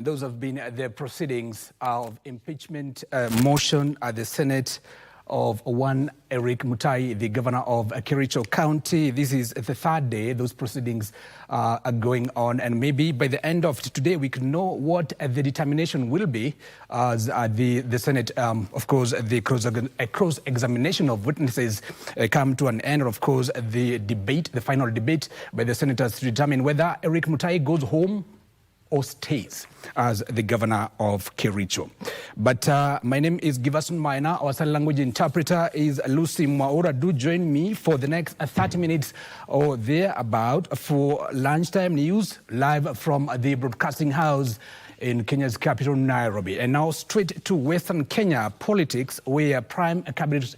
And those have been the proceedings of impeachment motion at the Senate of one Eric Mutai, the governor of Kericho County. This is the third day those proceedings are going on, and maybe by the end of today we could know what the determination will be as the Senate, of course, the cross-examination of witnesses come to an end. Of course, the final debate by the senators to determine whether Eric Mutai goes home or stays as the governor of Kericho. But my name is Giverson Maina. Our sign language interpreter is Lucy Mwaura. Do join me for the next 30 minutes or thereabout for lunchtime news live from the broadcasting house in Kenya's capital, Nairobi. And now straight to Western Kenya politics, where Prime Cabinet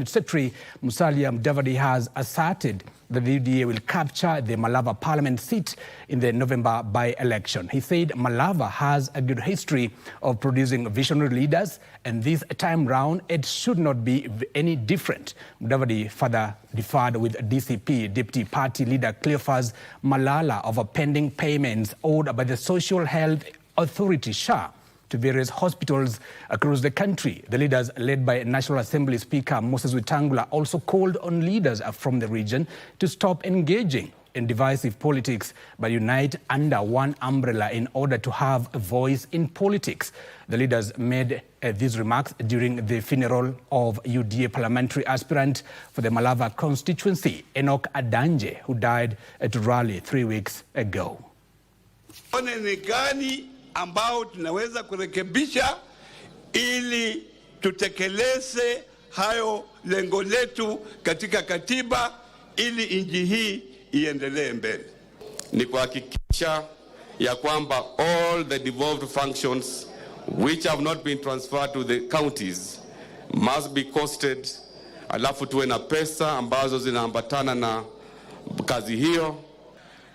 Secretary Musalia Mudavadi has asserted that the UDA will capture the Malava parliament seat in the November by-election. He said Malava has a good history of producing visionary leaders, and this time round it should not be any different. Mudavadi further differed with DCP Deputy Party Leader Cleophas Malala over pending payments owed by the Social Health Authority (SHA) to various hospitals across the country. The leaders, led by National Assembly Speaker Moses Wetangula, also called on leaders from the region to stop engaging in divisive politics but unite under one umbrella in order to have a voice in politics. The leaders made these remarks during the funeral of UDA parliamentary aspirant for the Malava constituency, Enoch Adanje, who died at Raleigh 3 weeks ago. Ambao tunaweza kurekebisha ili tutekeleze hayo lengo letu katika katiba ili nchi hii iendelee mbele. Ni kuhakikisha ya kwamba all the devolved functions which have not been transferred to the counties must be costed, alafu tuwe na pesa ambazo zinaambatana na kazi hiyo.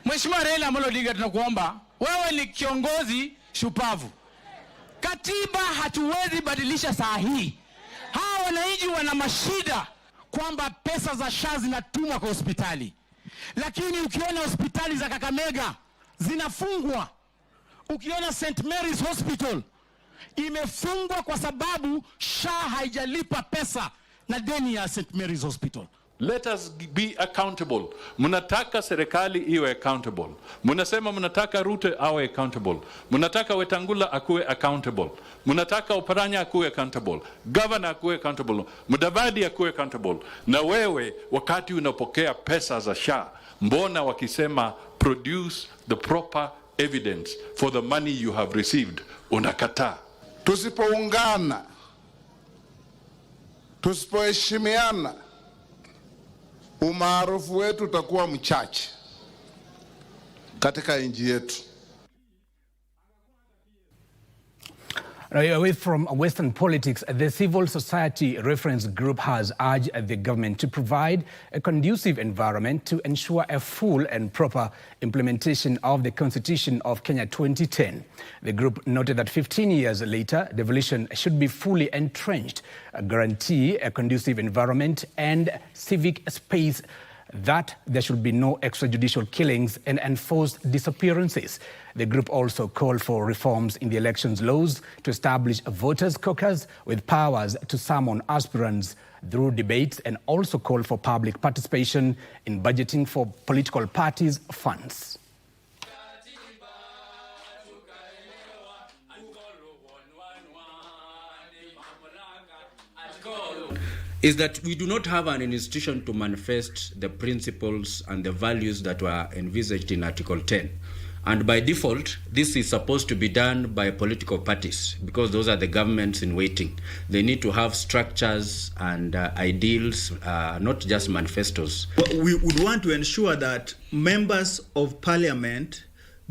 Mheshimiwa Raila Amolo Odinga, tunakuomba wewe ni kiongozi shupavu. Katiba hatuwezi badilisha saa hii. Hawa wananchi wana mashida kwamba pesa za SHA zinatumwa kwa hospitali. Lakini ukiona hospitali za Kakamega zinafungwa, ukiona St. Mary's Hospital imefungwa kwa sababu SHA haijalipa pesa na deni ya St. Mary's Hospital. Let us be accountable. Munataka serikali iwe accountable. Munasema munataka Ruto awe accountable. Munataka Wetangula akuwe accountable. Munataka Oparanya akuwe accountable. Governor akuwe accountable. Mudavadi akuwe accountable. Na wewe wakati unapokea pesa za SHA, mbona wakisema produce the proper evidence for the money you have received, unakataa? Tusipoungana, tusipoheshimiana, umaarufu wetu utakuwa mchache katika nchi yetu. Away from Western politics, the civil society reference group has urged the government to provide a conducive environment to ensure a full and proper implementation of the Constitution of Kenya 2010. The group noted that 15 years later, devolution should be fully entrenched, guarantee a conducive environment and civic space, that there should be no extrajudicial killings and enforced disappearances. The group also called for reforms in the elections laws to establish a voters' caucus with powers to summon aspirants through debates, and also called for public participation in budgeting for political parties' funds. Is that we do not have an institution to manifest the principles and the values that were envisaged in Article 10. And by default, this is supposed to be done by political parties because those are the governments in waiting. They need to have structures and ideals, not just manifestos. We would want to ensure that members of parliament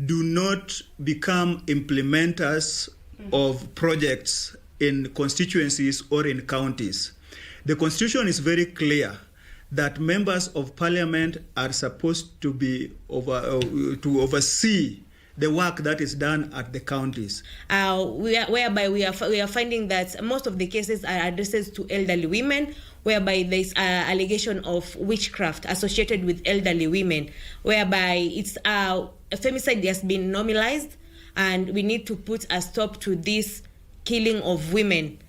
do not become implementers of projects in constituencies or in counties. The Constitution is very clear that members of parliament are supposed to be to oversee the work that is done at the counties. Whereby we are finding that most of the cases are addressed to elderly women, whereby there is allegation of witchcraft associated with elderly women, whereby it's femicide has been normalized, and we need to put a stop to this killing of women.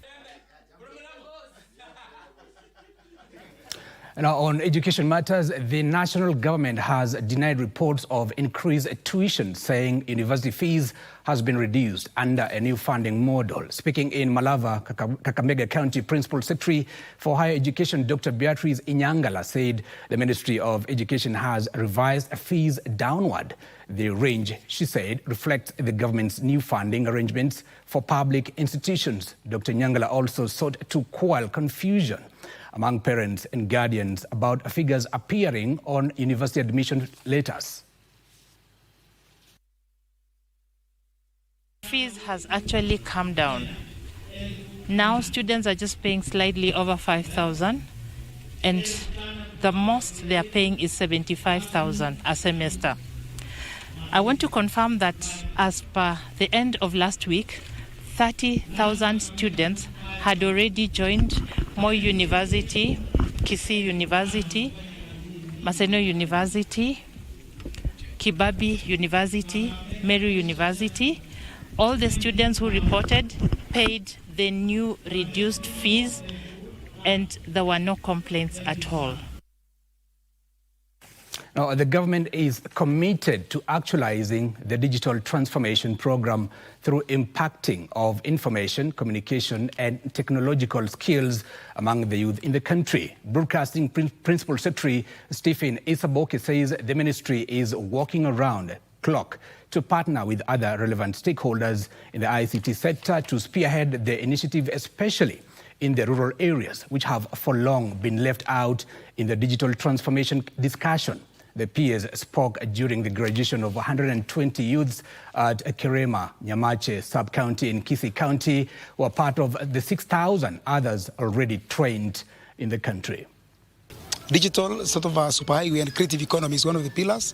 Now, on education matters, the national government has denied reports of increased tuition, saying university fees has been reduced under a new funding model. Speaking in Malava, Kakamega County Principal Secretary for Higher Education, Dr. Beatrice Inyangala, said the Ministry of Education has revised fees downward. The range, she said, reflects the government's new funding arrangements for public institutions. Dr. Inyangala also sought to quell confusion among parents and guardians about figures appearing on university admission letters. Fees has actually come down. Now students are just paying slightly over 5,000, and the most they are paying is 75,000 a semester. I want to confirm that as per the end of last week, 30,000 students had already joined Moi University, Kisii University, Maseno University, Kibabi University, Meru University. All the students who reported paid the new reduced fees, and there were no complaints at all. Now, the government is committed to actualizing the digital transformation program through impacting of information, communication and technological skills among the youth in the country. Broadcasting Principal Secretary Stephen Isaboke says the ministry is working around the clock to partner with other relevant stakeholders in the ICT sector to spearhead the initiative, especially in the rural areas, which have for long been left out in the digital transformation discussion. The peers spoke during the graduation of 120 youths at Kirema, Nyamache sub-county in Kisii County, who are part of the 6,000 others already trained in the country. Digital sort of superhighway and creative economy is one of the pillars.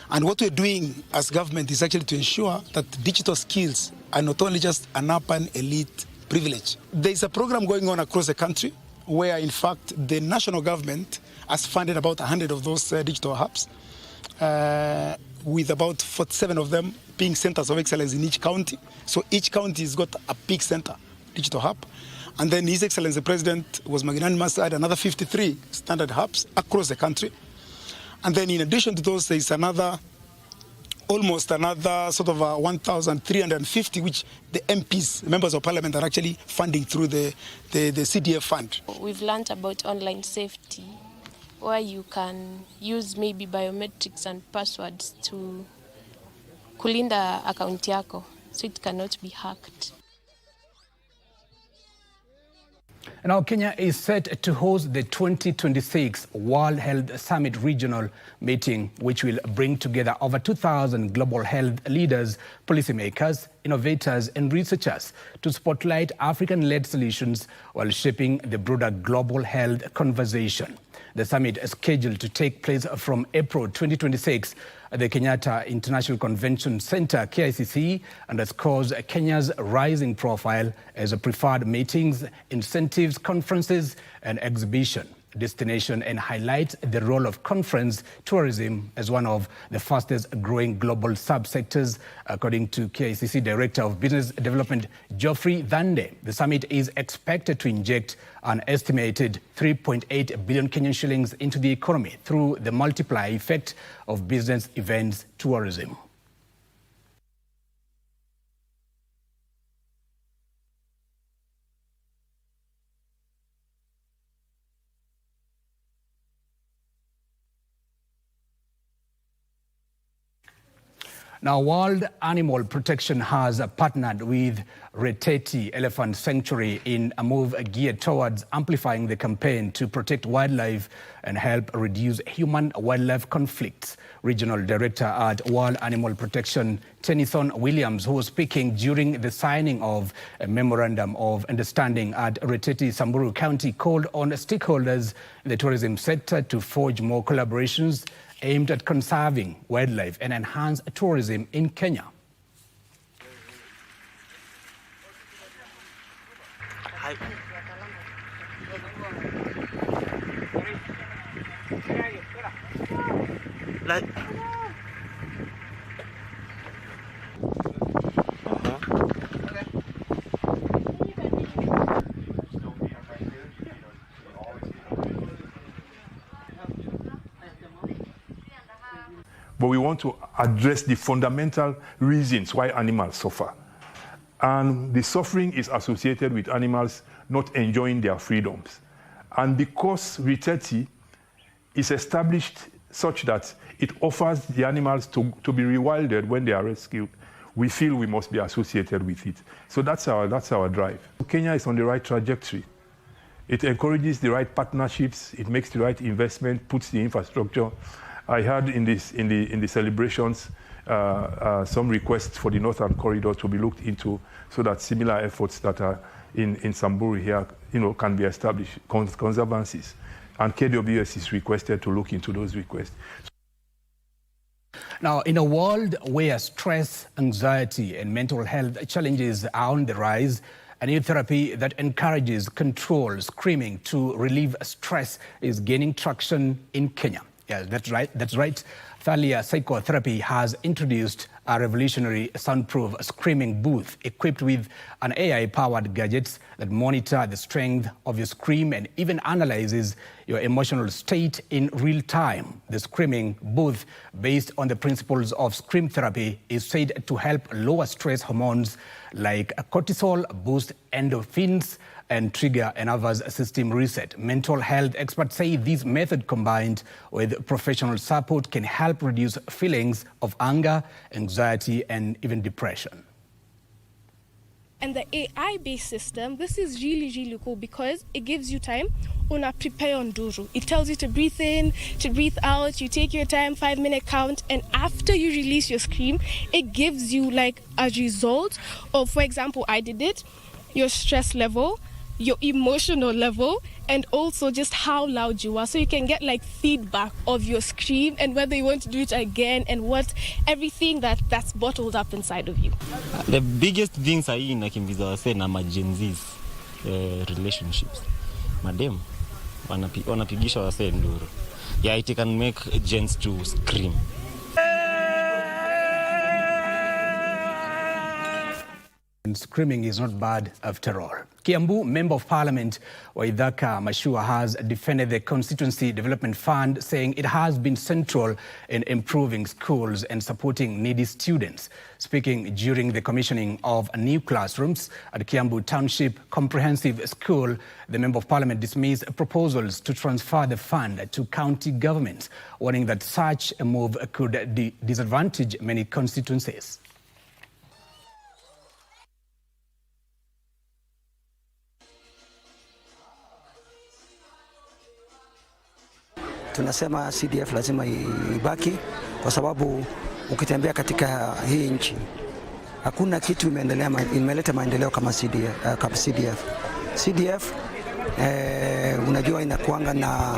And what we're doing as government is actually to ensure that digital skills are not only just an urban elite privilege. There's a program going on across the country where, in fact, the national government has funded about 100 of those digital hubs, with about 47 of them being centers of excellence in each county. So each county has got a big center, digital hub. And then His Excellency the President was magnanimous to add another 53 standard hubs across the country. And then in addition to those, there's almost another sort of 1,350, which the MPs, members of parliament, are actually funding through the CDF fund. We've learned about online safety, where you can use maybe biometrics and passwords to kulinda account yako, so it cannot be hacked. Now, Kenya is set to host the 2026 World Health Summit regional meeting, which will bring together over 2,000 global health leaders, policymakers, innovators and researchers to spotlight African-led solutions while shaping the broader global health conversation. The summit is scheduled to take place from April 2026 at the Kenyatta International Convention Center, KICC, underscores Kenya's rising profile as a preferred meetings, incentives, conferences and exhibition destination, and highlights the role of conference tourism as one of the fastest growing global subsectors, according to KICC Director of Business Development, Geoffrey Dhande. The summit is expected to inject an estimated 3.8 billion Kenyan shillings into the economy through the multiplier effect of business events tourism. Now, World Animal Protection has partnered with Reteti Elephant Sanctuary in a move geared towards amplifying the campaign to protect wildlife and help reduce human-wildlife conflicts. Regional Director at World Animal Protection, Tennyson Williams, who was speaking during the signing of a Memorandum of Understanding at Reteti, Samburu County, called on stakeholders in the tourism sector to forge more collaborations aimed at conserving wildlife and enhance tourism in Kenya. but we want to address the fundamental reasons why animals suffer. And the suffering is associated with animals not enjoying their freedoms. And because Riteti is established such that it offers the animals to be rewilded when they are rescued, we feel we must be associated with it. So that's our drive. Kenya is on the right trajectory. It encourages the right partnerships, it makes the right investment, puts the infrastructure. I heard in the celebrations some requests for the Northern Corridor to be looked into so that similar efforts that are in Samburu here, can be established, conservancies. And KWS is requested to look into those requests. Now, in a world where stress, anxiety, and mental health challenges are on the rise, a new therapy that encourages controlled screaming to relieve stress is gaining traction in Kenya. Yeah, that's right. Thalia Psychotherapy has introduced a revolutionary soundproof screaming booth equipped with an AI-powered gadgets that monitor the strength of your scream and even analyzes your emotional state in real time. The screaming booth, based on the principles of scream therapy, is said to help lower stress hormones like cortisol, boost endorphins, and trigger a nervous system reset. Mental health experts say this method combined with professional support can help reduce feelings of anger, anxiety, and even depression. And the AI-based system, this is really, really cool because it gives you time. Una prepare on nduru. It tells you to breathe in, to breathe out. You take your time, 5-minute count, and after you release your scream, it gives you like a result of, for example, I did it, your stress level, your emotional level, and also just how loud you are. So you can get like feedback of your scream and whether you want to do it again and what everything that's bottled up inside of you. The biggest things are in nakimbiza wase na Gen Z's relationships. Madam, wanapigisha wase nduru. Yeah, it can make gens to scream. And screaming is not bad after all. Kiambu Member of Parliament Waithaka Mashua has defended the Constituency Development Fund, saying it has been central in improving schools and supporting needy students. Speaking during the commissioning of new classrooms at Kiambu Township Comprehensive School, the Member of Parliament dismissed proposals to transfer the fund to county governments, warning that such a move could disadvantage many constituencies. Tunasema CDF lazima ibaki kwa sababu ukitembea katika hii nchi hakuna kitu imeleta maendeleo kama CDF. CDF unajua inakuanga na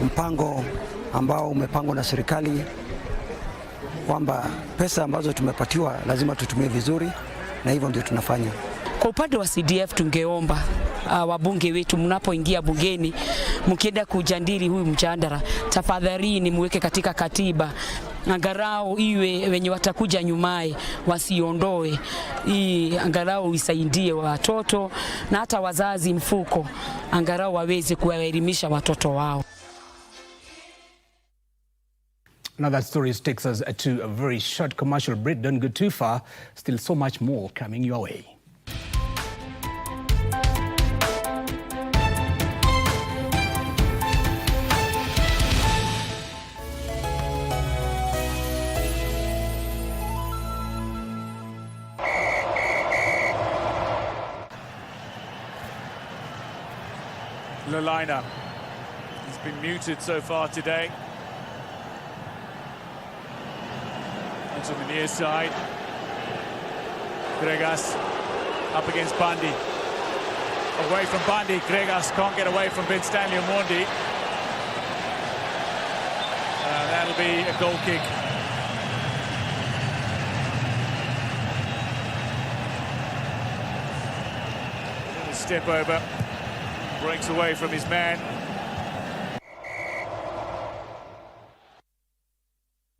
mpango ambao umepangwa na serikali kwamba pesa ambazo tumepatiwa lazima tutumie vizuri, na hivyo ndio tunafanya. Kwa upande wa CDF tungeomba wabunge wetu, mnapoingia bungeni mkienda kujadili huyu mjadala, tafadhali muweke katika katiba angalau iwe wenye watakuja nyumaye wasiondoe, hii angalau isaidie watoto na hata wazazi mfuko angalau waweze kuwaelimisha watoto wao. Now that story takes us to a very short commercial break. Don't go too far. Still so much more coming your way. The lineup has been muted so far today. Into the near side. Gregas up against Bandi. Away from Bandi. Gregas can't get away from Ben Stanley Omondi. That'll be a goal kick. A step over. Breaks away from his man.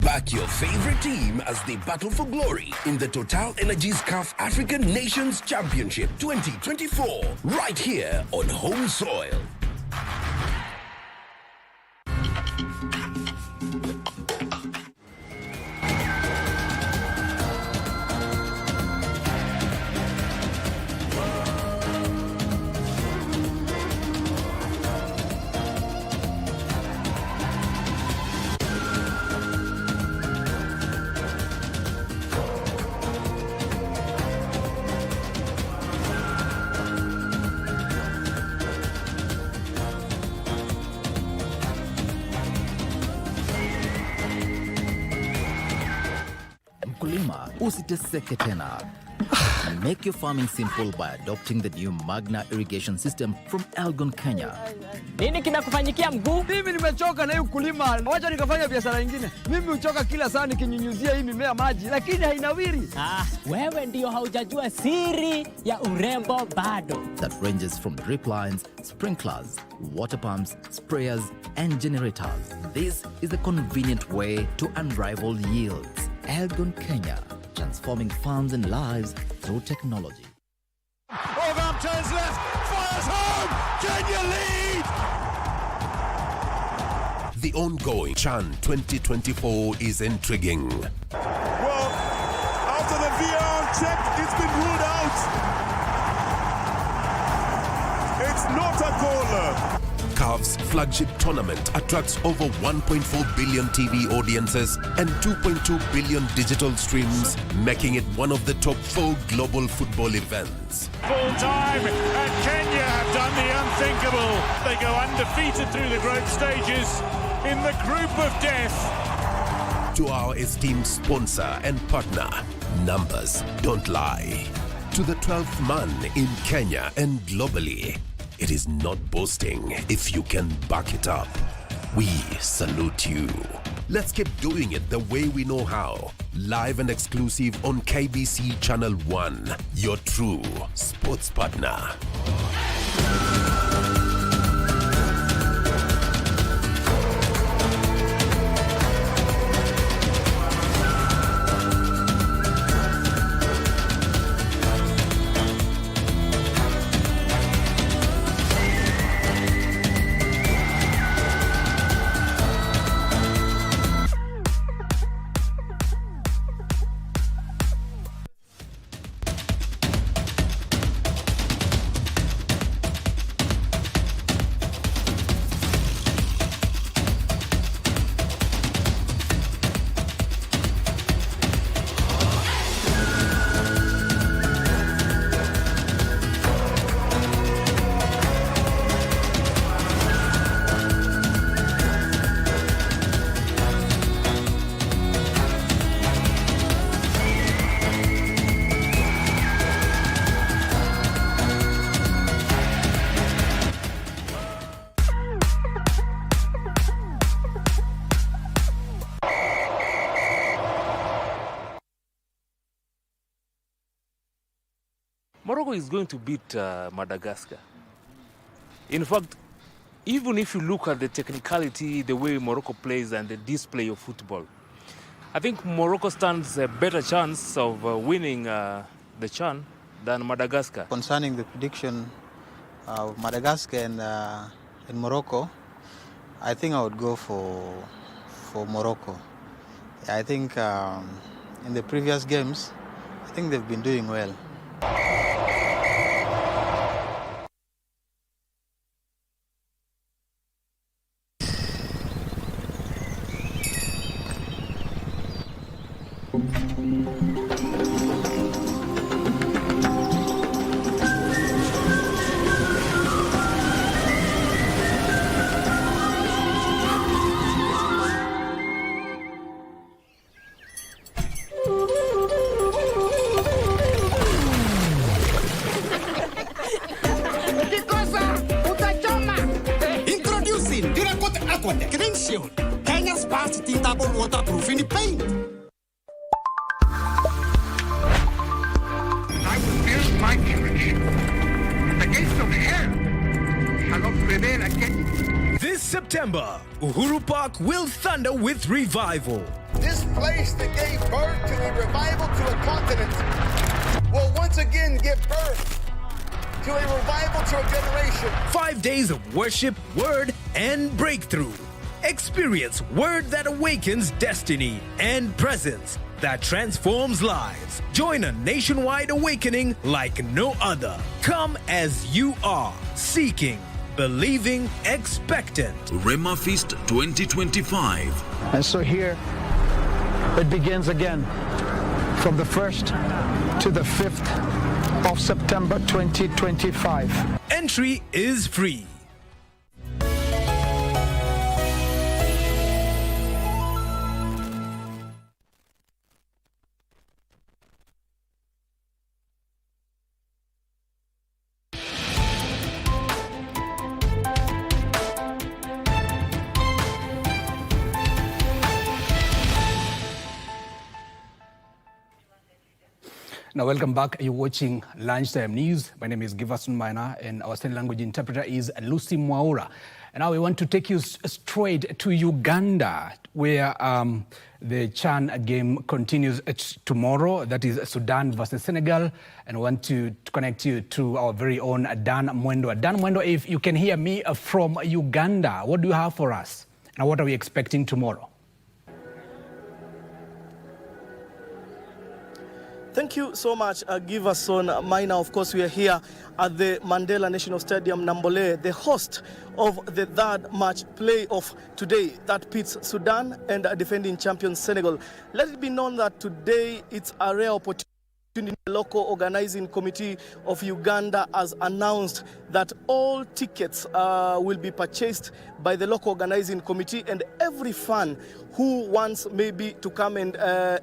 Back your favorite team as they battle for glory in the Total Energies CAF African Nations Championship 2024, right here on home soil. usiteseke tena. Make your farming simple by adopting the new Magna irrigation system from Elgon, Kenya. Nini kinakufanyikia mguu? Mimi nimechoka na hii ukulima. Wacha nikafanya biashara nyingine. Mimi huchoka kila saa nikinyunyuzia hii mimea maji, lakini hainawiri. Wewe ndio haujajua siri ya urembo bado. That ranges from drip lines, sprinklers, water pumps, sprayers, and generators. This is a convenient way to unrivaled yields. Elgon, Kenya, transforming farms and lives through technology. Orgam turns left, fires home. Kenya lead. The ongoing CHAN 2024 is intriguing. Well, after the VAR check, it's been ruled out. It's not a goal. CAF's flagship tournament attracts over 1.4 billion TV audiences and 2.2 billion digital streams, making it one of the top 4 global football events. Full time, and Kenya have done the unthinkable. They go undefeated through the group stages in the group of death. To our esteemed sponsor and partner, numbers don't lie. To the 12th man in Kenya and globally, it is not boasting if you can back it up. We salute you. Let's keep doing it the way we know how. Live and exclusive on KBC Channel 1, your true sports partner. Morocco is going to beat Madagascar. In fact, even if you look at the technicality, the way Morocco plays and the display of football, I think Morocco stands a better chance of winning the CHAN than Madagascar. Concerning the prediction of Madagascar and Morocco, I think I would go for Morocco. I think in the previous games, I think they've been doing well. Kenya's fast tintable waterproof in paint. I will build my church. The gates of hell shall not prevail against. This September, Uhuru Park will thunder with revival. This place that gave birth to a revival to a continent will once again give birth to a revival to a generation. 5 days of worship, word, and breakthrough. Experience word that awakens destiny and presence that transforms lives. Join a nationwide awakening like no other. Come as you are, seeking, believing, expectant. Rema Feast 2025. And so here it begins again from the 1st to the 5th of September 2025. Entry is free. Now, welcome back. You're watching Lunchtime News. My name is Giverson Maina, and our sign language interpreter is Lucy Mwaura. And now we want to take you straight to Uganda, where the CHAN game continues tomorrow. That is Sudan versus Senegal. And I want to connect you to our very own Dan Mwendo. Dan Mwendo, if you can hear me from Uganda, what do you have for us? And what are we expecting tomorrow? Thank you so much, Giverson. Maina, of course, we are here at the Mandela National Stadium, Nambole, the host of the third match playoff today that pits Sudan and defending champion Senegal. Let it be known that today it's a rare opportunity. The local organizing committee of Uganda has announced that all tickets will be purchased by the local organizing committee, and every fan who wants maybe to come and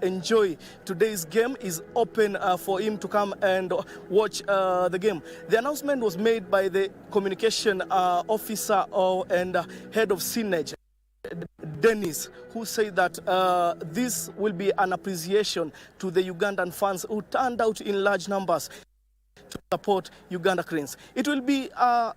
enjoy today's game is open for him to come and watch the game. The announcement was made by the communication officer and head of Siege, Dennis, who said that this will be an appreciation to the Ugandan fans who turned out in large numbers to support Uganda Cranes. It will be a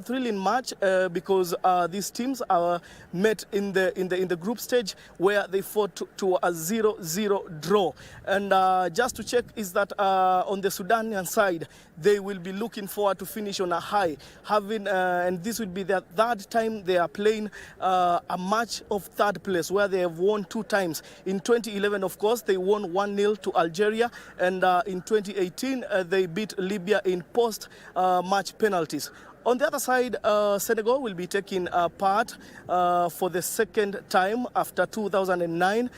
thrilling match because these teams are met in the group stage where they fought to a 0-0 draw. And just to check is that on the Sudanian side, they will be looking forward to finish on a high, and this will be their third time they are playing a match of third place, where they have won 2 times. In 2011, of course, they won 1-0 to Algeria, and in 2018 they beat Libya in post-match penalties. On the other side, Senegal will be taking part for the second time after 2009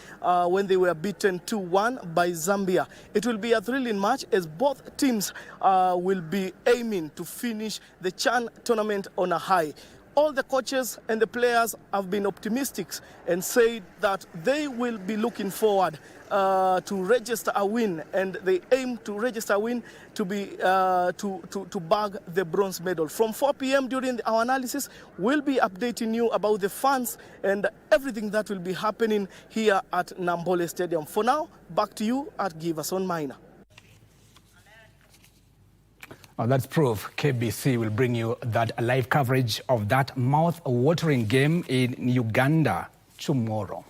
when they were beaten 2-1 by Zambia. It will be a thrilling match as both teams will be aiming to finish the CHAN tournament on a high. All the coaches and the players have been optimistic and said that they will be looking forward to register a win, and they aim to register a win to be to bag the bronze medal. From 4 p.m. during our analysis, we'll be updating you about the fans and everything that will be happening here at Nambole Stadium. For now, back to you at Giverson, Maina. That's proof. KBC will bring you that live coverage of that mouth-watering game in Uganda tomorrow.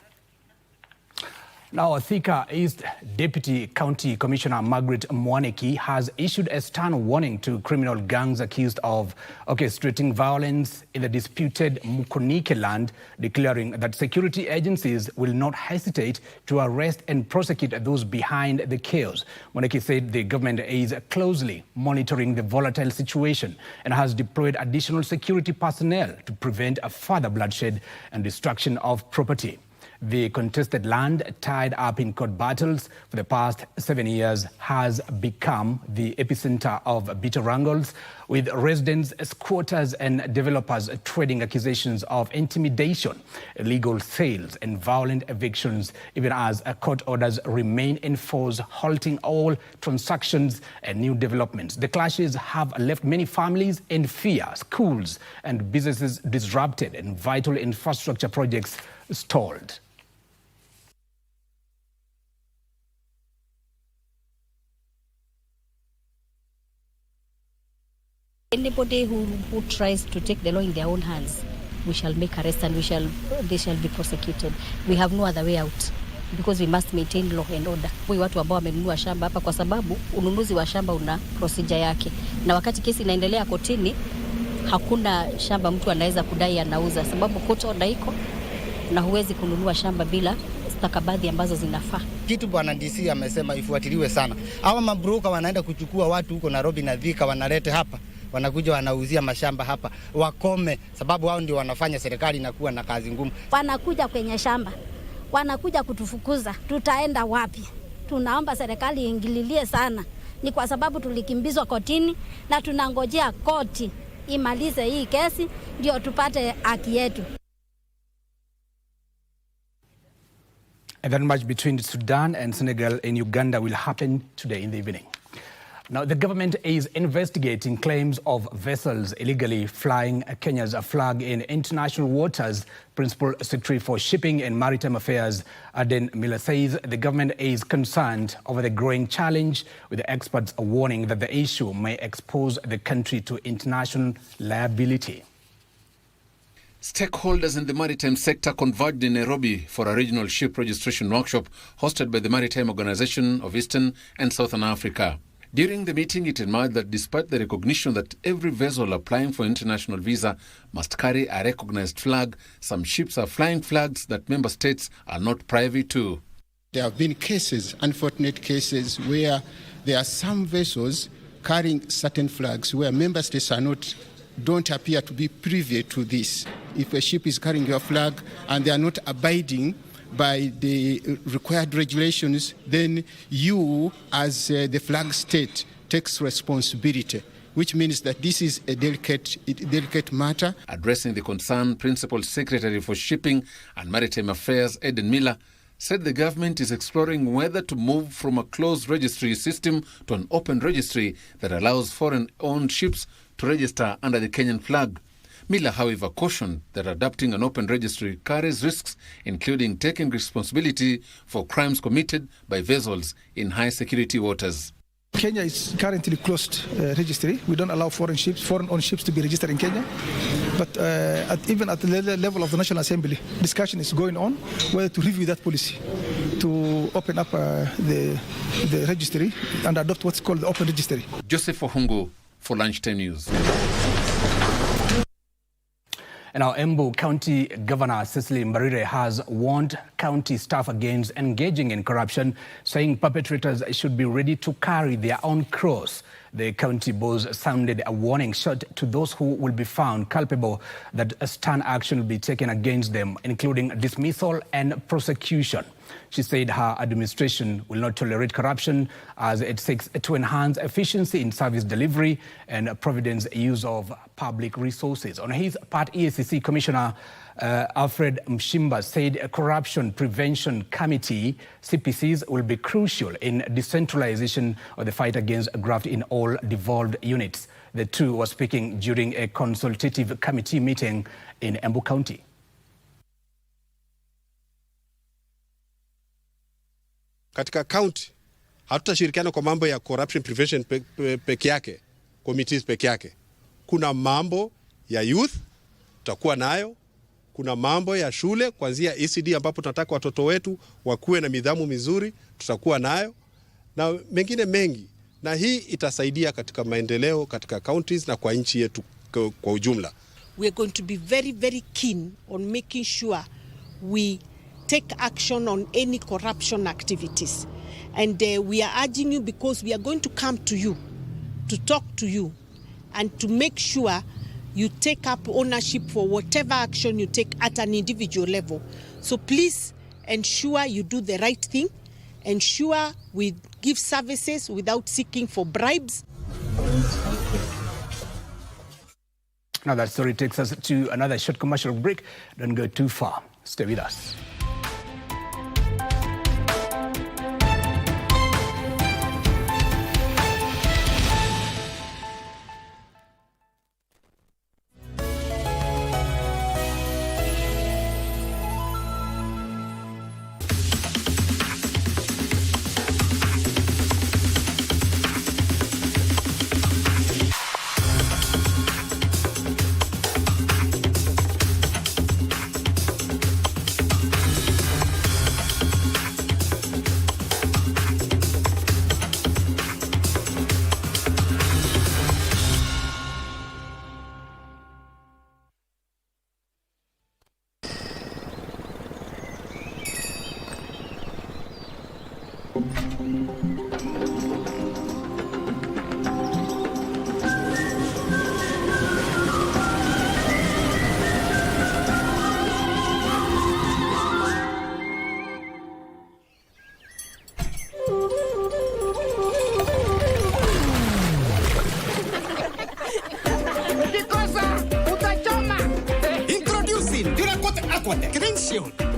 Now, Thika East Deputy County Commissioner Margaret Mwaniki has issued a stern warning to criminal gangs accused of orchestrating violence in the disputed Mukonike land, declaring that security agencies will not hesitate to arrest and prosecute those behind the chaos. Mwaniki said the government is closely monitoring the volatile situation and has deployed additional security personnel to prevent a further bloodshed and destruction of property. The contested land, tied up in court battles for the past 7 years, has become the epicenter of bitter wrangles, with residents, squatters and developers trading accusations of intimidation, illegal sales and violent evictions, even as court orders remain in force, halting all transactions and new developments. The clashes have left many families in fear, schools and businesses disrupted, and vital infrastructure projects stalled. Anybody who tries to take the law in their own hands, we shall make arrests and they shall be prosecuted. We have no other way out because we must maintain law and order. Kwa watu ambao wamenunua shamba hapa, kwa sababu ununuzi wa shamba una procedure yake, na wakati kesi inaendelea kotini, hakuna shamba mtu anaweza kudai anauza, sababu court order iko na huwezi kununua shamba bila stakabadhi ambazo zinafaa. Kitu bwana DC amesema ifuatiliwe sana. Hawa mabroka wanaenda kuchukua watu huko Nairobi na Thika, wanalete hapa, wanakuja wanauzia mashamba hapa, wakome, sababu hao ndio wanafanya serikali inakuwa na kazi ngumu. Wanakuja kwenye shamba, wanakuja kutufukuza, tutaenda wapi? Tunaomba serikali iingililie sana, ni kwa sababu tulikimbizwa kotini na tunangojea koti imalize hii kesi ndio tupate haki yetu. And that match between Sudan and Senegal in Uganda will happen today in the evening. Now, the government is investigating claims of vessels illegally flying Kenya's flag in international waters. Principal Secretary for Shipping and Maritime Affairs, Aden Miller, says the government is concerned over the growing challenge, with the experts warning that the issue may expose the country to international liability. Stakeholders in the maritime sector converged in Nairobi for a regional ship registration workshop hosted by the Maritime Organization of Eastern and Southern Africa. During the meeting, it emerged that despite the recognition that every vessel applying for international visa must carry a recognized flag, some ships are flying flags that member states are not privy to. There have been cases, unfortunate cases, where there are some vessels carrying certain flags where member states don't appear to be privy to this. If a ship is carrying your flag and they are not abiding by the required regulations, then you, as the flag state, takes responsibility, which means that this is a delicate matter. Addressing the concern, Principal Secretary for Shipping and Maritime Affairs, Aden Miller, said the government is exploring whether to move from a closed registry system to an open registry that allows foreign-owned ships to register under the Kenyan flag. Miller, however, cautioned that adopting an open registry carries risks, including taking responsibility for crimes committed by vessels in high-security waters. Kenya is currently closed registry. We don't allow foreign-owned ships to be registered in Kenya. But even at the level of the National Assembly, discussion is going on whether to review that policy, to open up the registry and adopt what's called the open registry. Joseph Ohungu for Lunchtime News. Now, Embu County Governor Cecily Mbarire has warned county staff against engaging in corruption, saying perpetrators should be ready to carry their own cross. The county boss sounded a warning shot to those who will be found culpable that stern action will be taken against them, including dismissal and prosecution. She said her administration will not tolerate corruption as it seeks to enhance efficiency in service delivery and providence use of public resources. On his part, EACC Commissioner Alfred Mshimba said a corruption prevention committee, CPCs, will be crucial in decentralization of the fight against graft in all devolved units. The two were speaking during a consultative committee meeting in Embu County. Katika county hatutashirikiana kwa mambo ya corruption prevention peke yake, committees peke yake. Kuna mambo ya youth tutakuwa nayo, kuna mambo ya shule kuanzia ECD ambapo tunataka watoto wetu wakuwe na nidhamu mizuri, tutakuwa nayo, na mengine mengi, na hii itasaidia katika maendeleo katika counties na kwa nchi yetu kwa ujumla. We are going to be very, very keen on making sure we take action on any corruption activities. And we are urging you, because we are going to come to you, to talk to you, and to make sure you take up ownership for whatever action you take at an individual level. So please ensure you do the right thing. Ensure we give services without seeking for bribes. Now that story takes us to another short commercial break. Don't go too far. Stay with us.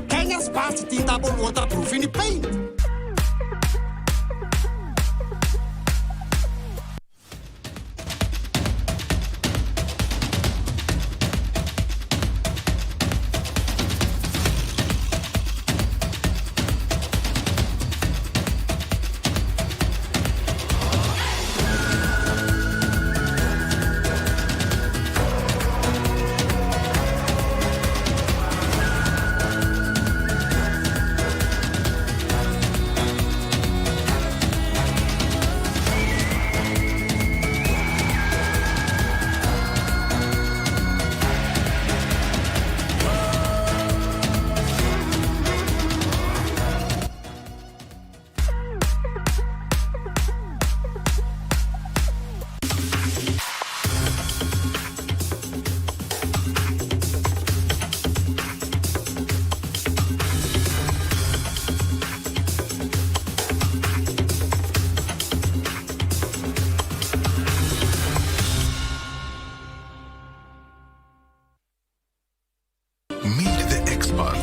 Kenya's first tintable waterproof in paint.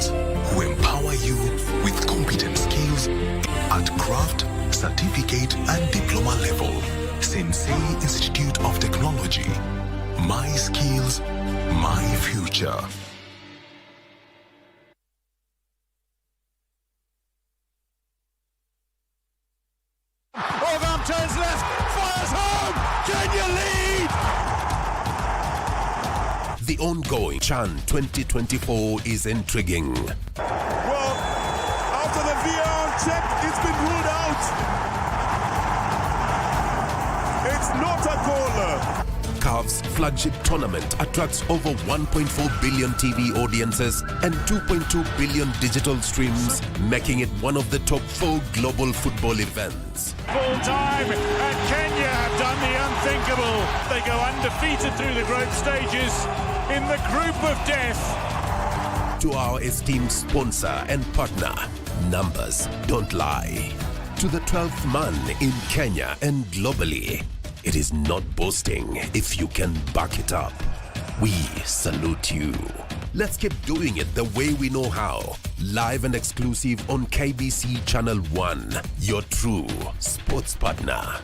professionals who empower you with competent skills at craft, certificate, and diploma level. Sensei Institute of Technology. My skills, my future. Orgam turns left, fires home. Kenya lead. The ongoing CHAN 2024 is intriguing. Well, after the VAR check, it's been ruled out. It's not a goal. CAF's flagship tournament attracts over 1.4 billion TV audiences and 2.2 billion digital streams, making it one of the top 4 global football events. Full time, and Kenya have done the unthinkable. They go undefeated through the group stages in the group of death. To our esteemed sponsor and partner, numbers don't lie. To the 12th man in Kenya and globally, it is not boasting if you can back it up. We salute you. Let's keep doing it the way we know how. Live and exclusive on KBC Channel 1, your true sports partner.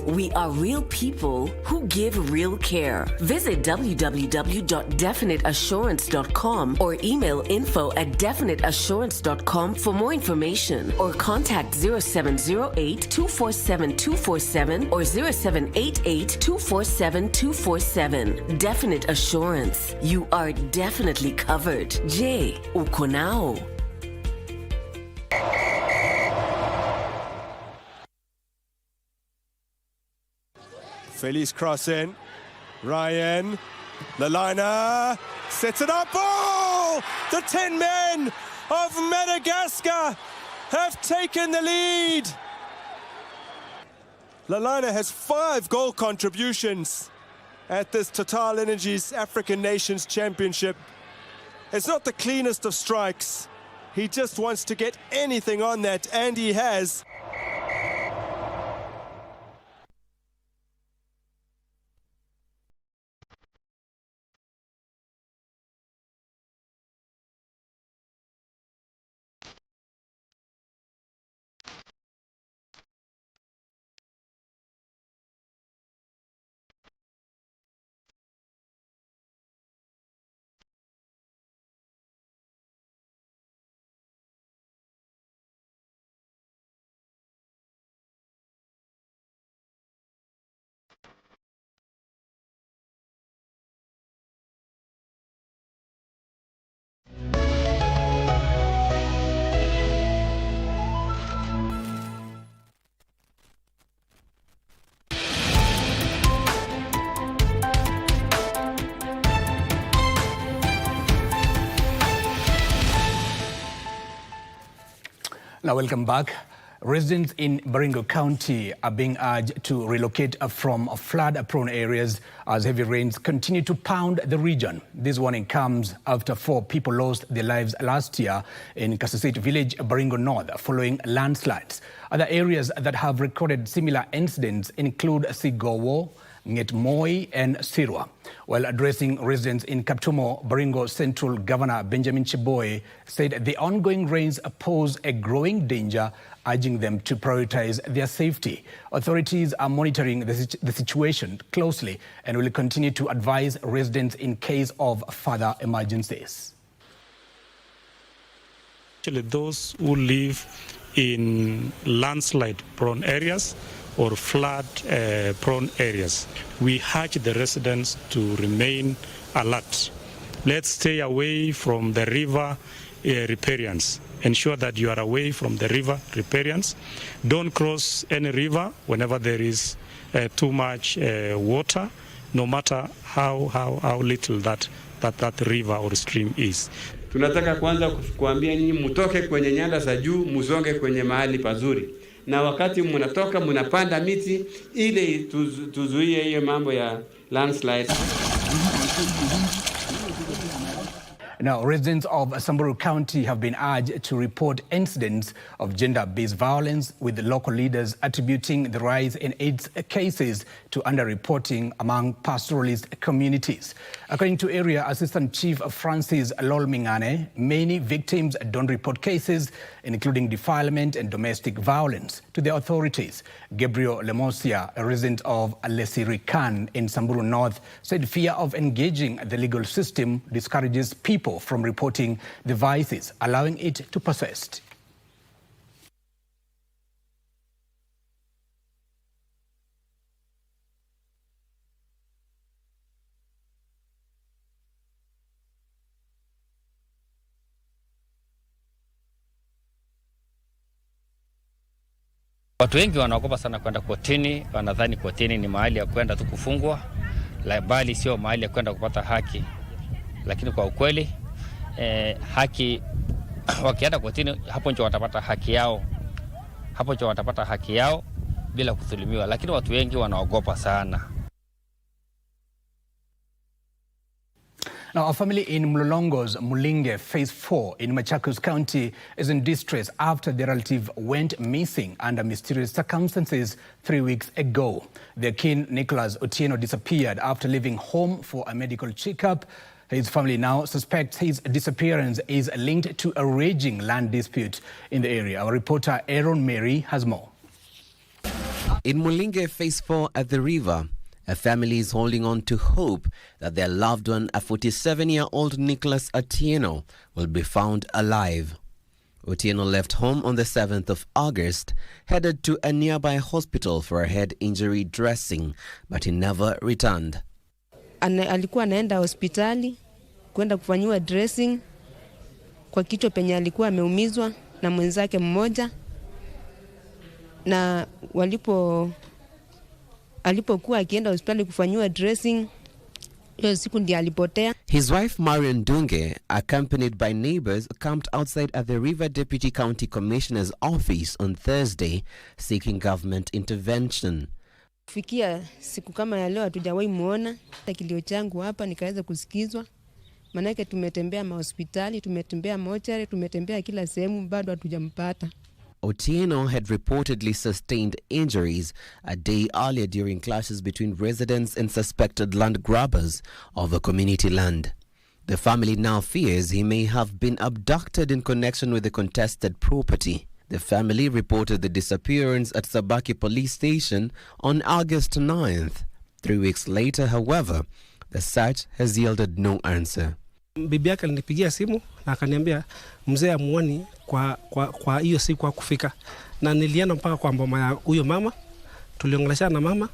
We are real people who give real care. Visit www.definiteassurance.com or email info@definiteassurance.com for more information, or contact 0708-247-247 or 0788-247-247. Definite Assurance. You are definitely covered. Je, uko nao? Felice crossing. Ryan. Lalina sets it up. Oh! The 10 men of Madagascar have taken the lead. Lalina has 5 goal contributions at this Total Energies African Nations Championship. It's not the cleanest of strikes. He just wants to get anything on that, and he has. Now, welcome back. Residents in Baringo County are being urged to relocate from flood-prone areas as heavy rains continue to pound the region. This warning comes after 4 people lost their lives last year in Kasisait village, Baringo North, following landslides. Other areas that have recorded similar incidents include Sigowo, Ngetmoi and Sirwa. While addressing residents in Kaptumo, Baringo Central Governor Benjamin Chiboy said the ongoing rains pose a growing danger, urging them to prioritize their safety. Authorities are monitoring the situation closely and will continue to advise residents in case of further emergencies. Actually, those who live in landslide-prone areas or flood-prone areas, we urge the residents to remain alert. Let's stay away from the river riparians. Ensure that you are away from the river riparians. Don't cross any river whenever there is too much water, no matter how little that river or stream is. Tunataka kwanza kuambia nyinyi mtoke kwenye nyanda za juu, mzonge kwenye mahali pazuri. Na wakati mnatoka mnapanda miti ili tuzuie hiyo mambo ya landslide. Now, residents of Embu County have been urged to report incidents of gender-based violence, with local leaders attributing the rise in AIDS cases to underreporting among pastoralist communities. According to Area Assistant Chief Francis Lolmingane, many victims don't report cases, including defilement and domestic violence, to the authorities. Gabriel Lemosia, a resident of Lesirikan in Samburu North, said fear of engaging the legal system discourages people from reporting the vices, allowing it to persist. Watu wengi wanaogopa sana kwenda kotini, wanadhani kotini ni mahali ya kwenda tu kufungwa, bali sio mahali ya kwenda kupata haki. Lakini kwa ukweli haki, wakienda kotini, hapo ndio watapata haki yao. Hapo ndio watapata haki yao bila kudhulumiwa, lakini watu wengi wanaogopa sana. Now, a family in Mlolongo's Mulinge Phase 4 in Machakos County is in distress after their relative went missing under mysterious circumstances 3 weeks ago. Their kin, Nicholas Otieno, disappeared after leaving home for a medical checkup. His family now suspects his disappearance is linked to a raging land dispute in the area. Our reporter Aaron Mary has more. In Mulinge Phase 4 at the river, a family is holding on to hope that their loved one, a 47-year-old Nicholas Otieno, will be found alive. Otieno left home on the 7th of August, headed to a nearby hospital for a head injury dressing, but he never returned. Alikuwa anaenda hospitali kwenda kufanyiwa dressing kwa kichwa penye alikuwa ameumizwa na mwenzake mmoja, na alipokuwa akienda hospitali kufanyiwa dressing, hiyo siku ndiye alipotea. His wife Marian Dunge, accompanied by neighbors, camped outside at the River Deputy County Commissioner's office on Thursday, seeking government intervention. Kufikia siku kama ya leo hatujawahi muona. Kilio changu hapa nikaweza kusikizwa. Manake tumetembea mahospitali, tumetembea mochari, tumetembea kila sehemu, bado hatujampata. Otieno had reportedly sustained injuries a day earlier during clashes between residents and suspected land grabbers over community land. The family now fears he may have been abducted in connection with the contested property. The family reported the disappearance at Sabaki police station on August 9th. 3 weeks later, however, the search has yielded no answer. Bibi yake alinipigia simu na akaniambia mzee amuoni kwa hiyo siku hakufika, na nilienda mpaka kwa mboma ya huyo mama, tuliongeleshana na mama,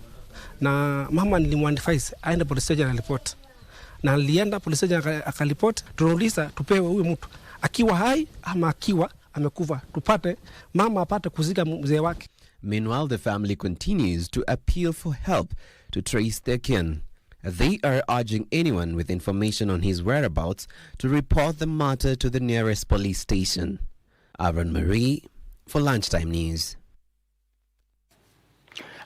na mama nilimwadvise aende police station report, na alienda police station akalipoti. Tunauliza tupewe huyo mtu akiwa hai ama akiwa amekufa, tupate mama apate kuzika mzee wake. Meanwhile, the family continues to appeal for help to trace their kin. They are urging anyone with information on his whereabouts to report the matter to the nearest police station. Aaron Marie for Lunchtime News.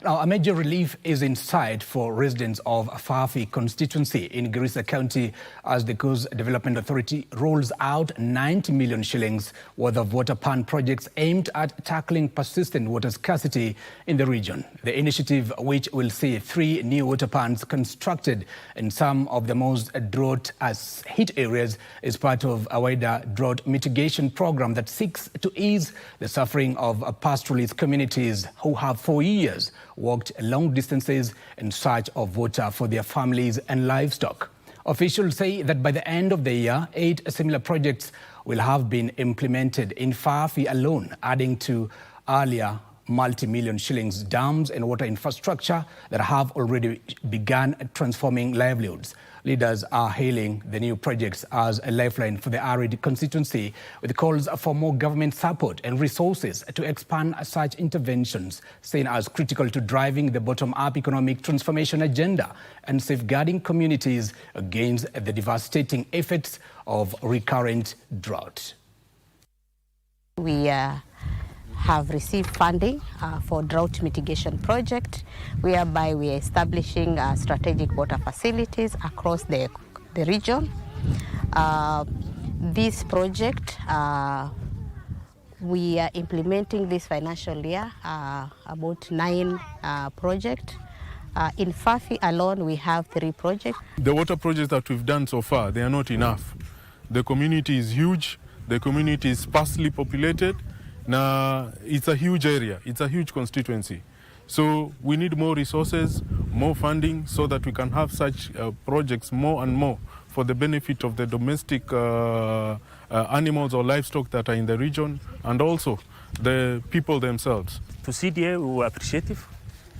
Now, a major relief is in sight for residents of Fafi constituency in Giverson County as the Coast Development Authority rolls out 90 million shillings worth of water pan projects aimed at tackling persistent water scarcity in the region. The initiative, which will see 3 new water pans constructed in some of the most drought-hit areas, is part of a wider drought mitigation program that seeks to ease the suffering of pastoralist communities who have for years walked long distances in search of water for their families and livestock. Officials say that by the end of the year, 8 similar projects will have been implemented in Fafi alone, adding to earlier multi-million shillings dams and water infrastructure that have already begun transforming livelihoods. Leaders are hailing the new projects as a lifeline for the arid constituency, with calls for more government support and resources to expand such interventions, seen as critical to driving the bottom-up economic transformation agenda and safeguarding communities against the devastating effects of recurrent drought. We have received funding for drought mitigation project, whereby we are establishing strategic water facilities across the region. This project, we are implementing this financial year about 9 projects. In Fafi alone, we have 3 projects. The water projects that we've done so far, they are not enough. The community is huge. The community is sparsely populated. Now, it's a huge area, it's a huge constituency. So we need more resources, more funding, so that we can have such projects more and more for the benefit of the domestic animals or livestock that are in the region, and also the people themselves. To CDA, we were appreciative,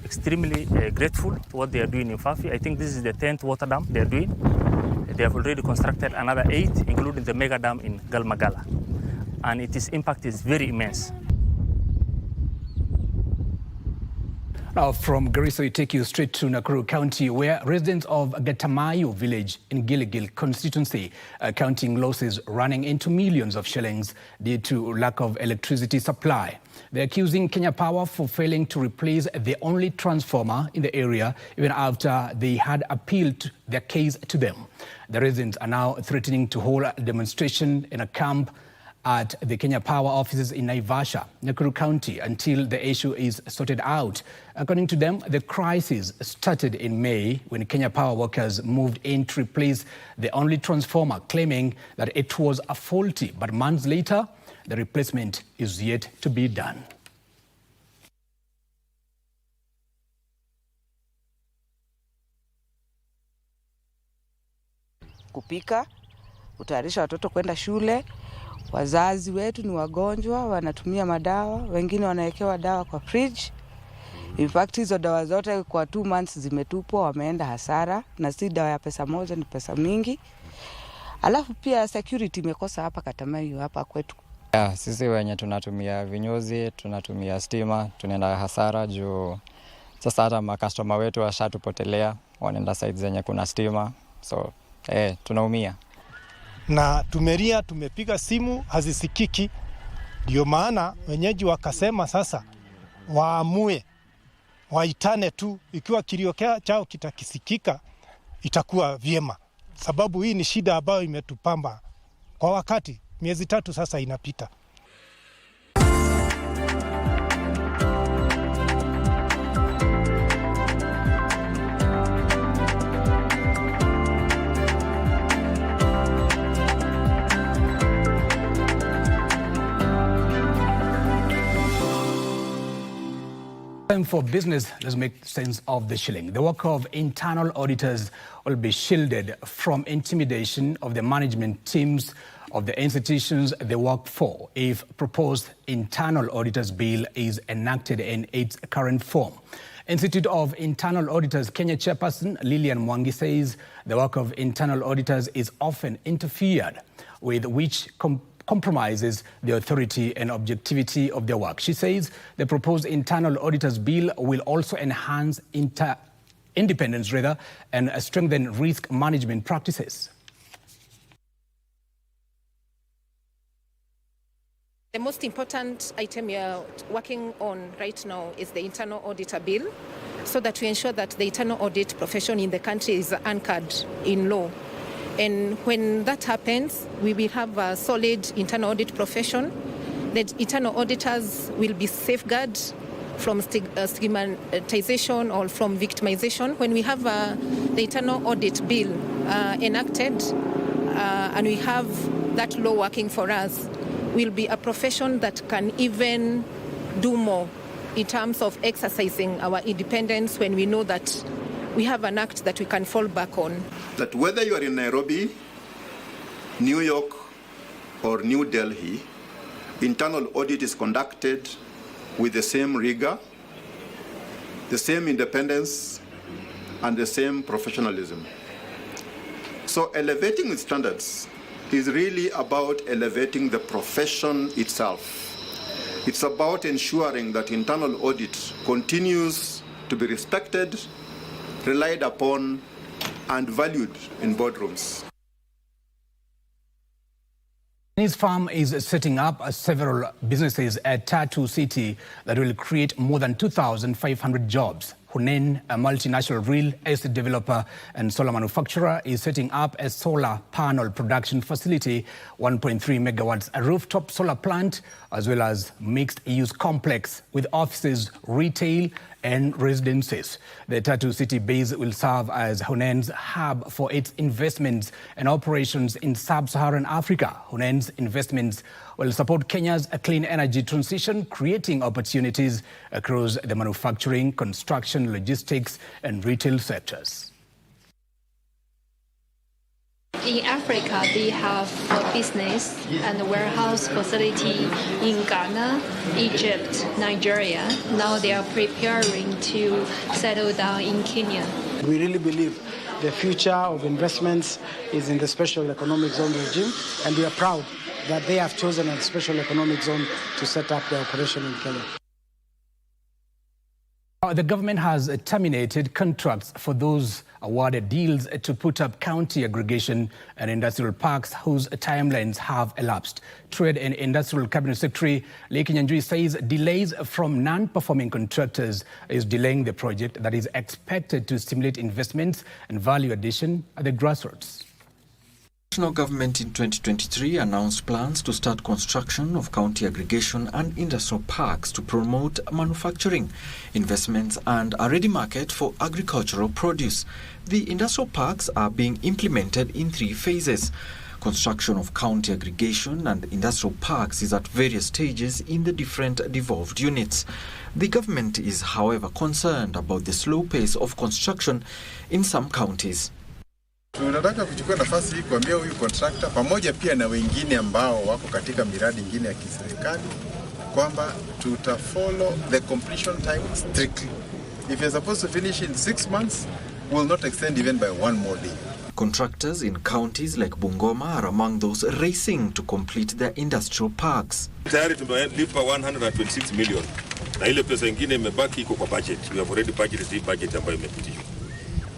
extremely grateful to what they are doing in Fafi. I think this is the 10th water dam they are doing. They have already constructed another 8, including the mega dam in Galmagala. And its impact is very immense. Now from Garissa, we take you straight to Nakuru County, where residents of Gatamayo village in Gilgil constituency are counting losses running into millions of shillings due to lack of electricity supply. They're accusing Kenya Power for failing to replace the only transformer in the area, even after they had appealed their case to them. The residents are now threatening to hold a demonstration in a camp at the Kenya Power offices in Naivasha, Nakuru County, until the issue is sorted out. According to them, the crisis started in May when Kenya Power workers moved in to replace the only transformer, claiming that it was faulty. But months later, the replacement is yet to be done. Kupika, kutayarisha watoto kwenda shule. Wazazi wetu ni wagonjwa, wanatumia madawa, wengine wanawekewa dawa kwa fridge. In fact, hizo dawa zote kwa 2 months zimetupwa, wameenda hasara, na si dawa ya pesa moja, ni pesa mingi. Alafu pia security imekosa hapa Katamayo hapa kwetu. Sisi wenye tunatumia vinyozi, tunatumia stima, tunaenda hasara juu sasa hata makastoma wetu washatupotelea, wanaenda site zenye kuna stima. So, tunaumia. Na tumelia, tumepiga simu hazisikiki. Ndio maana wenyeji wakasema sasa waamue, waitane tu, ikiwa kilio chao kitakisikika itakuwa vyema, sababu hii ni shida ambayo imetupamba kwa wakati miezi 3 sasa inapita. Time for business. Let's make sense of the shilling. The work of internal auditors will be shielded from intimidation of the management teams of the institutions they work for if proposed internal auditors bill is enacted in its current form. Institute of Internal Auditors Kenya chairperson Lilian Mwangi says the work of internal auditors is often interfered with, which compromises the authority and objectivity of their work. She says the proposed internal auditors bill will also enhance independence and strengthen risk management practices. The most important item we are working on right now is the internal auditor bill, so that we ensure that the internal audit profession in the country is anchored in law. And when that happens, we will have a solid internal audit profession. The internal auditors will be safeguarded from stigmatization or from victimization. When we have the internal audit bill enacted and we have that law working for us, we'll be a profession that can even do more in terms of exercising our independence when we know that we have an act that we can fall back on. That whether you are in Nairobi, New York, or New Delhi, internal audit is conducted with the same rigor, the same independence, and the same professionalism. So elevating its standards is really about elevating the profession itself. It's about ensuring that internal audit continues to be respected, relied upon, and valued in boardrooms. His firm is setting up several businesses at Tatu City that will create more than 2,500 jobs. Hunen, a multinational real estate developer and solar manufacturer, is setting up a solar panel production facility, 1.3 megawatts, a rooftop solar plant, as well as mixed-use complex with offices, retail, and residences. The Tatu City base will serve as Hunen's hub for its investments and operations in sub-Saharan Africa. Hunen's investments will support Kenya's clean energy transition, creating opportunities across the manufacturing, construction, logistics, and retail sectors. In Africa, they have a business and a warehouse facility in Ghana, Egypt, Nigeria. Now they are preparing to settle down in Kenya. We really believe the future of investments is in the special economic zone regime, and we are proud that they have chosen a special economic zone to set up their operation in Kenya. The government has terminated contracts for those awarded deals to put up county aggregation and industrial parks whose timelines have elapsed. Trade and Industrial Cabinet Secretary Lee Kinyanjui says delays from non-performing contractors is delaying the project that is expected to stimulate investments and value addition at the grassroots. The national government in 2023 announced plans to start construction of county aggregation and industrial parks to promote manufacturing, investments and a ready market for agricultural produce. The industrial parks are being implemented in 3 phases. Construction of county aggregation and industrial parks is at various stages in the different devolved units. The government is, however, concerned about the slow pace of construction in some counties. Tunataka kuchukua nafasi hii kuambia huyu contractor pamoja pia na wengine ambao wako katika miradi ingine ya kiserikali kwamba follow the completion time strictly. If you're supposed to finish in 6 months, we will not extend even by 1 more day. Contractors in counties like Bungoma are among those racing to complete their industrial parks. Tayari tumelipa 126 million. Na ile pesa nyingine imebaki iko kwa budget. We have already budgeted the budget ambayo imepitishwa.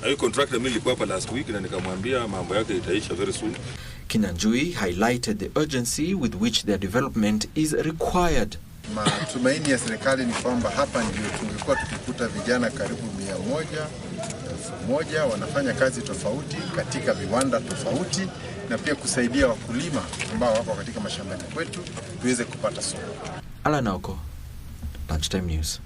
Huyo contractor mimi nilikuwa hapa last week na nikamwambia mambo yake itaisha very soon. Kinyanjui highlighted the urgency with which their development is required. Matumaini ya serikali ni kwamba hapa ndio tungekuwa tukikuta vijana karibu 100,000 wanafanya kazi tofauti katika viwanda tofauti na pia kusaidia wakulima ambao wako katika mashambani kwetu tuweze kupata soko. Alanoko, Lunchtime News.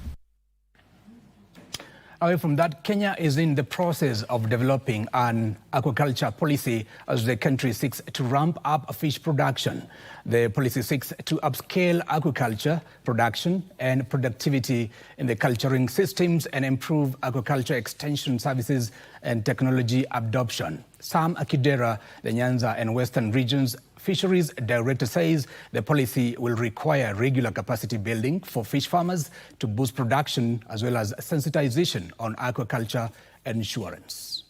Away from that, Kenya is in the process of developing an aquaculture policy as the country seeks to ramp up fish production. The policy seeks to upscale aquaculture production and productivity in the culturing systems and improve aquaculture extension services and technology adoption. Sam Akidera, the Nyanza and Western Regions Fisheries Director, says the policy will require regular capacity building for fish farmers to boost production as well as sensitization on aquaculture insurance.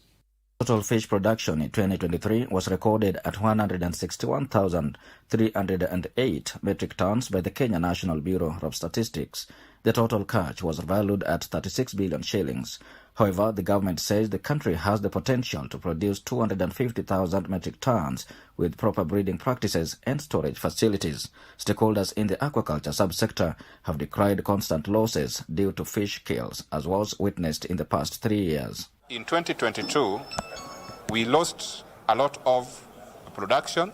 Total fish production in 2023 was recorded at 161,308 metric tons by the Kenya National Bureau of Statistics. The total catch was valued at 36 billion shillings. However, the government says the country has the potential to produce 250,000 metric tons with proper breeding practices and storage facilities. Stakeholders in the aquaculture subsector have decried constant losses due to fish kills, as was witnessed in the past 3 years. In 2022, we lost a lot of production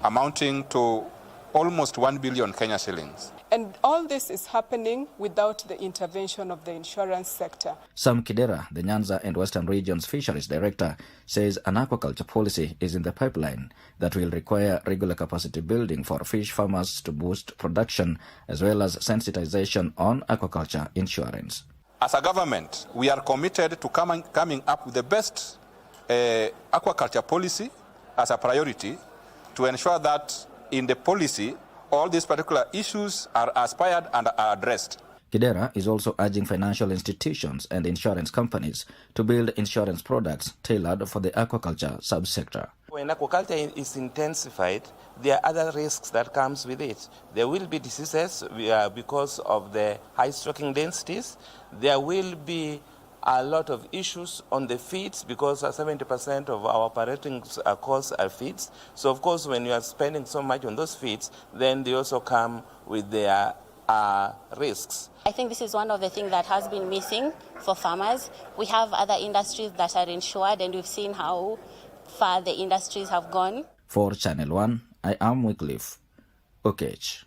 amounting to almost 1 billion Kenya shillings. And all this is happening without the intervention of the insurance sector. Sam Kidera, the Nyanza and Western Regions Fisheries Director, says an aquaculture policy is in the pipeline that will require regular capacity building for fish farmers to boost production as well as sensitization on aquaculture insurance. As a government, we are committed to coming up with the best aquaculture policy as a priority to ensure that in the policy all these particular issues are aspired and are addressed. Kidera is also urging financial institutions and insurance companies to build insurance products tailored for the aquaculture subsector. When aquaculture is intensified, there are other risks that comes with it. There will be diseases because of the high stocking densities. There will be a lot of issues on the feeds because 70% of our operating costs are feeds. So of course, when you are spending so much on those feeds, then they also come with their risks. I think this is one of the things that has been missing for farmers. We have other industries that are insured, and we've seen how far the industries have gone. For Channel 1, I am Wycliffe Okech.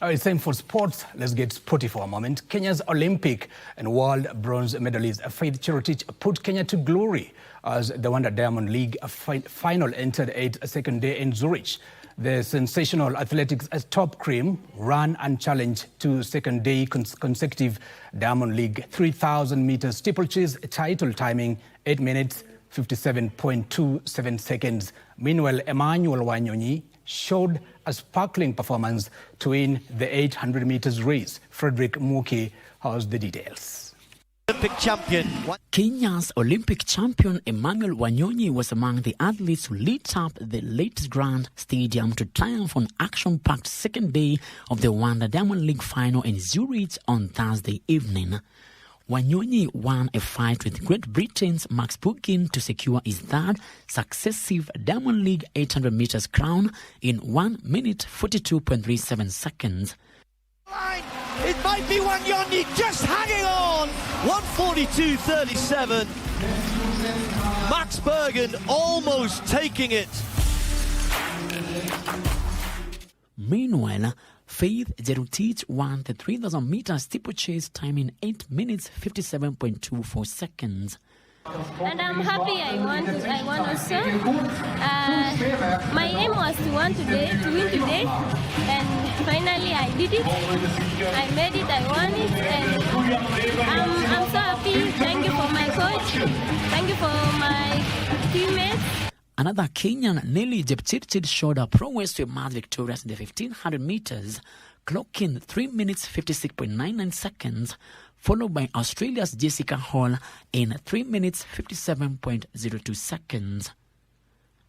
It's time for sports. Let's get sporty for a moment. Kenya's Olympic and world bronze medalist Faith Cherotich put Kenya to glory as the Wonder Diamond League final entered its second day in Zurich. The sensational athletics top cream ran unchallenged to second day consecutive Diamond League 3,000 meters steeplechase title, timing 8 minutes 57.27 seconds. Meanwhile, Emmanuel Wanyonyi showed a sparkling performance to win the 800 meters race. Frederick Muki has the details. Olympic champion. Kenya's Olympic champion Emmanuel Wanyonyi was among the athletes who lit up the latest Grand Stadium to triumph on action-packed second day of the Wonder Diamond League final in Zurich on Thursday evening. Wanyonyi won a fight with Great Britain's Max Pugin to secure his third successive Diamond League 800 meters crown in 1 minute 42.37 seconds. It might be Wanyonyi just hanging on. 142.37. Max Bergen almost taking it. Meanwhile, Faith Cherotich won the 3,000 meter steeplechase time in 8 minutes 57.24 seconds. And I'm happy I won also. My aim was to win today, and finally I did it. I made it, I won it, and I'm so happy. Thank you for my coach. Thank you for my teammates. Another Kenyan, Nelly Jepchirchir, showed her prowess to emerge victorious in the 1,500 meters, clocking 3 minutes 56.99 seconds, followed by Australia's Jessica Hall in 3 minutes 57.02 seconds.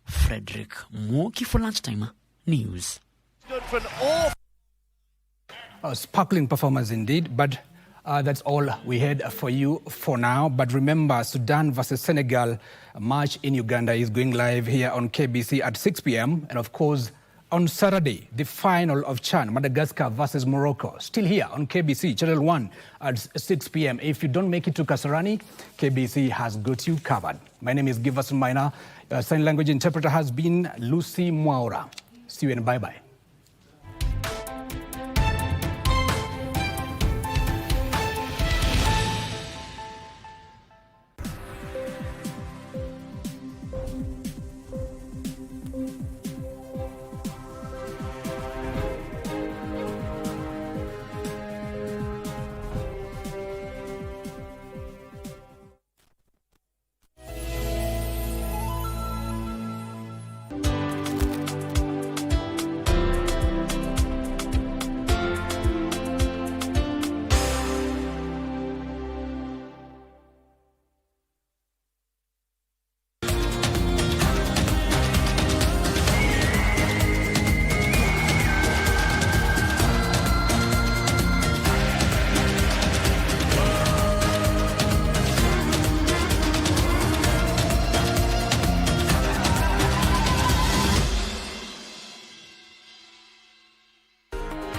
Frederick Mwoki for Lunchtime News. A sparkling performance indeed, but that's all we had for you for now. But remember, Sudan versus Senegal match in Uganda is going live here on KBC at 6 p.m. And of course, on Saturday, the final of CHAN, Madagascar versus Morocco, still here on KBC, Channel 1 at 6 p.m. If you don't make it to Kasarani, KBC has got you covered. My name is Giverson Maina. Sign language interpreter has been Lucy Mwaura. See you and bye-bye.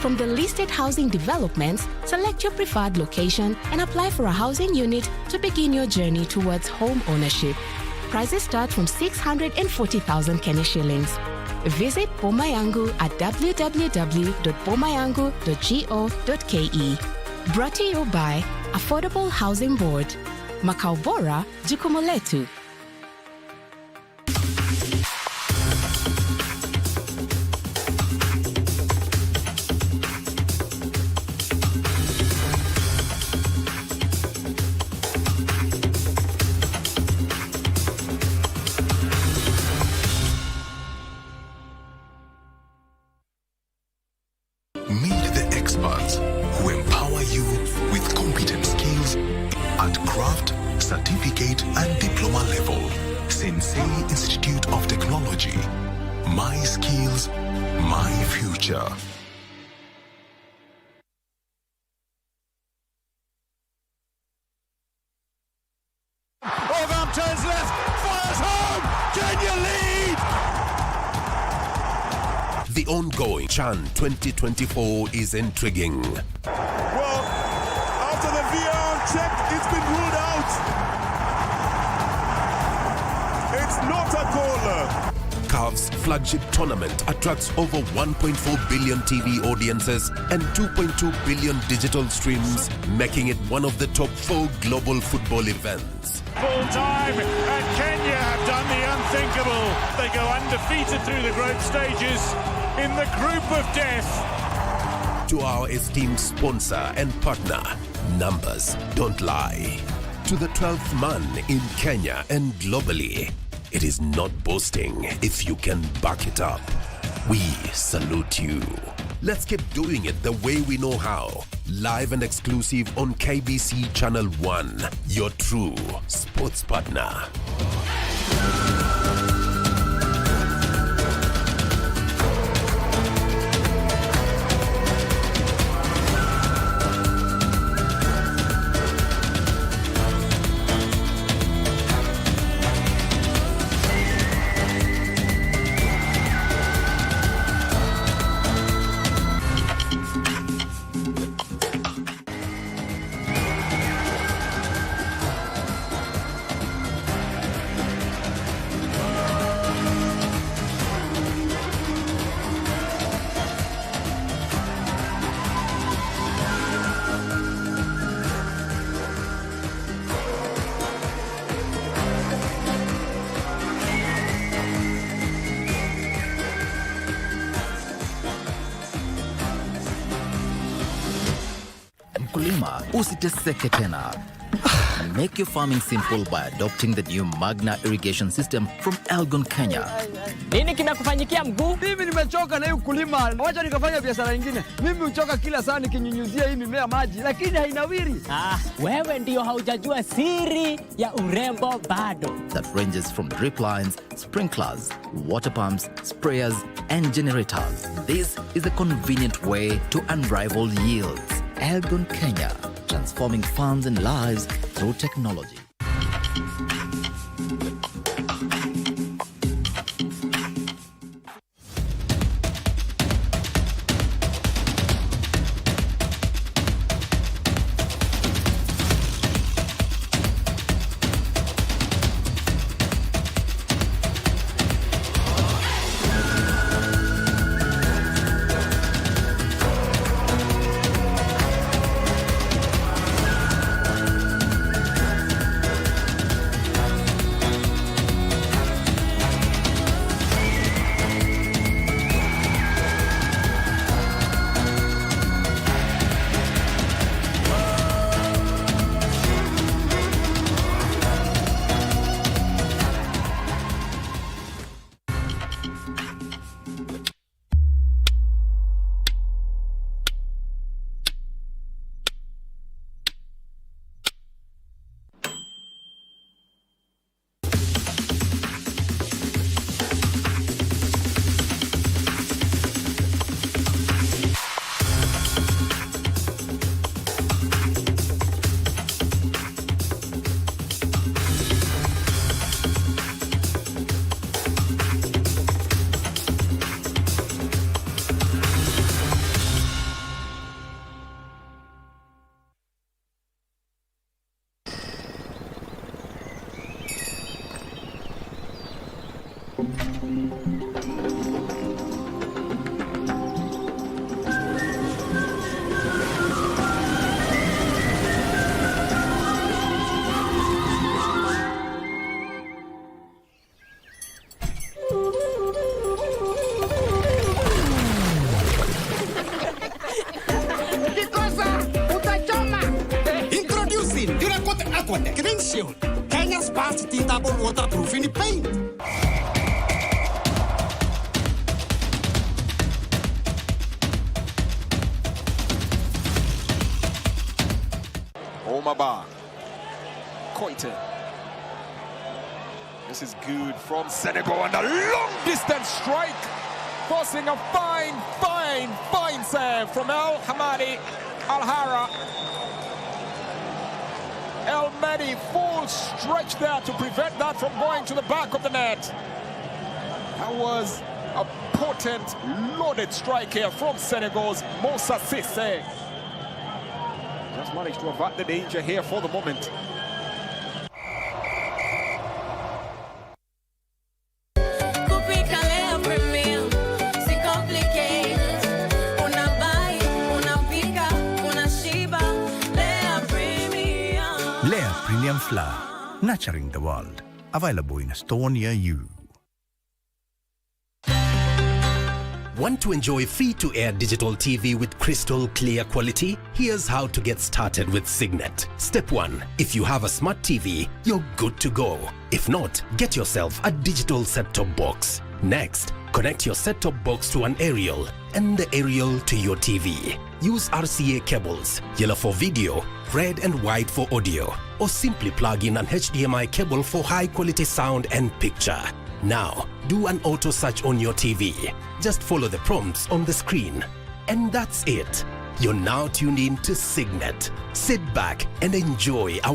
From the listed housing developments, select your preferred location and apply for a housing unit to begin your journey towards home ownership. Prices start from 640,000 Kenya shillings. Visit Boma Yangu at www.bomayangu.go.ke. Brought to you by Affordable Housing Board. Makao Bora, Jukumu Letu. you with competent skills at craft, certificate and diploma level. Sensei Institute of Technology. My skills, my future. Orgam turns left, fires home! Kenya lead! The ongoing CHAN 2024 is intriguing. Well, after the VAR check, it's been ruled out. It's not a goal. CAF's flagship tournament attracts over 1.4 billion TV audiences and 2.2 billion digital streams, making it one of the top 4 global football events. Full time, and Kenya have done the unthinkable. They go undefeated through the group stages in the group of death. To our esteemed sponsor and partner, numbers don't lie. To the 12th man in Kenya and globally, it is not boasting if you can back it up. We salute you. Let's keep doing it the way we know how. Live and exclusive on KBC Channel 1, your true sports partner. Mkulima, usiteseke tena. Make your farming simple by adopting the new Magna irrigation system from Elgon, Kenya. Nini kimekufanyikia mguu? Mimi nimechoka na hii ukulima. Wacha nikafanya biashara nyingine. Mimi huchoka kila saa nikinyunyuzia hii mimea maji, lakini hainawiri. Wewe ndio haujajua siri ya urembo bado. That ranges from drip lines, sprinklers, water pumps, sprayers and generators. This is a convenient way to unrivaled yields. Elgon, Kenya, transforming farms and lives through technology. Kenya's first tinted waterproofing paint. Maba. Koite. This is good from Senegal, and a long distance strike, forcing a fine save from El Hamadi Al-Hara. El Medi full stretch there to prevent that from going to the back of the net. That was a potent, loaded strike here from Senegal's Moussa Cissé. Just managed to avert the danger here for the moment. Premium flour, nurturing the world. Available in a store near you. Want to enjoy free-to-air digital TV with crystal clear quality? Here's how to get started with Signet. Step 1. If you have a smart TV, you're good to go. If not, get yourself a digital set-top box. Next, connect your set-top box to an aerial and the aerial to your TV. Use RCA cables, yellow for video, red and white for audio, or simply plug in an HDMI cable for high-quality sound and picture. Now, do an auto search on your TV. Just follow the prompts on the screen. And that's it. You're now tuned in to Signet. Sit back and enjoy a